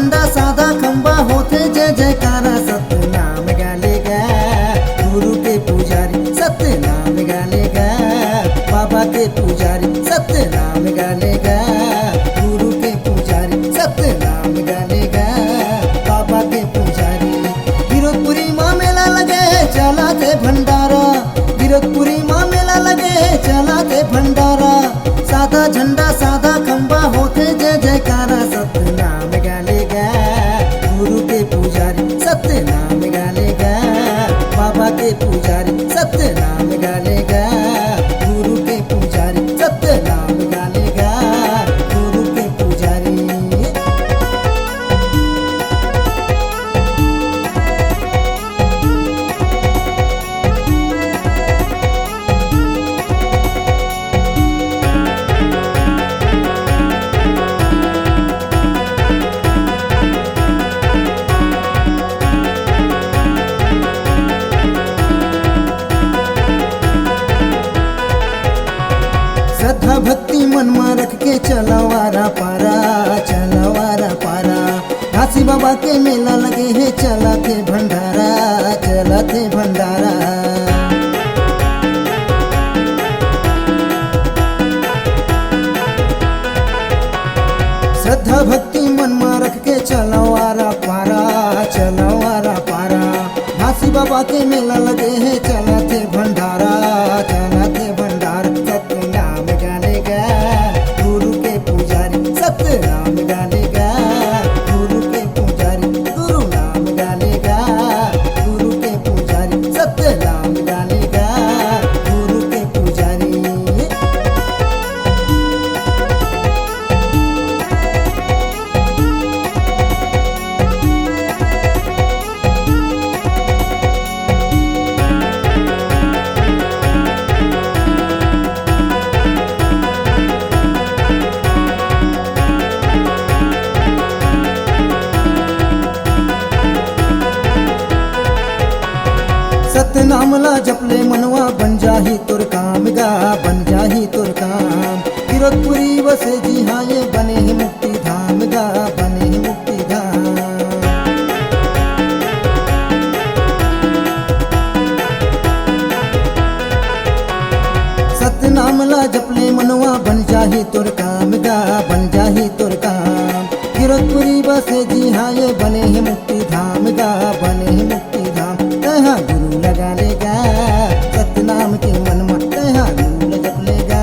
झंडा साधा खंबा होते जय जयकारा सतनाम गालेगा गुरु के पुजारी सतनाम गालेगा बाबा के पुजारी सतनाम गालेगा गुरु के पुजारी सतनाम गालेगा बाबा के पुजारी। विरोधपुरी माँ मेला लगे चलाते भंडारा, विरोधपुरी माँ मेला लगे चलाते भंडारा, साधा झंडा साधा खंबा होते जय जयकारा सतनाम गालेगा गुरु के पुजारी सतनाम गालेगा बाबा के पुजारी सतनाम गालेगा गुरु के पुजारी सतनाम गालेगा गुरु के पुजारी। श्रद्धा भक्ति मन में रख के चलवारा पारा, चलवारा पारा, घासी बाबा के मेला लगे है चलाते भंडारा, चलाते भंडारा। श्रद्धा भक्ति मन में रख के चलवारा पारा, चलवारा पारा, घासी बाबा के मेला लगे है चलाते भंडारा, चलाते भंडारा। सतनाम गालेगा गुरु के पुजारी सतनाम गालेगा गुरु के पुजारी, गुरु नाम गालेगा गुरु के पुजारी सतनाम गालेगा गुरु के पुजारी। सतनामला जपले मनवा बन जाही तुर काम गा, बन जाही तुर काम। विरोधपुरी वसे जी हाँ ये बने ही मुक्ति धाम गा, बने ही मुक्ति धाम। सतनामला जपले मनवा बन जाही तुर काम गा, बन जाही तुर काम। विरोधपुरी वसे जी हाँ ये बने ही मुक्ति धाम गा, बने ही मुक्ति धाम। तहाँ गुरु लगा लेगा सतनाम के मन में, तहाँ गुरु जप लेगा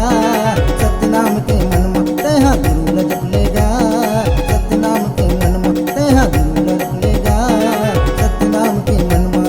सतनाम के मन में, तहाँ गुरु जप लेगा सतनाम के मन में, तहाँ गुरु जप लेगा सतनाम के मन में।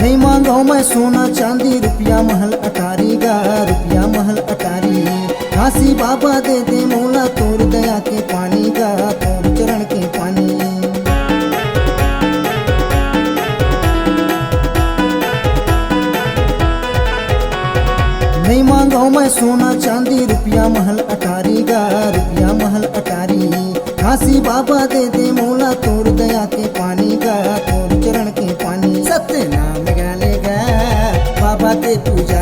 नहीं मांगो मैं सोना चांदी रुपया महल अटारी गा, रुपया महल अटारी। घासी बाबा दे दे मौला तोर दया के पानी गा, तोर चरण के पानी। नहीं मांगो मैं सोना चांदी रुपया महल अटारी गा, रुपया महल अटारी। घासी बाबा दे दे मौला तोर दया के पानी गा, तोर चरण के पानी। सतनाम गालेगा बाबा के पूजा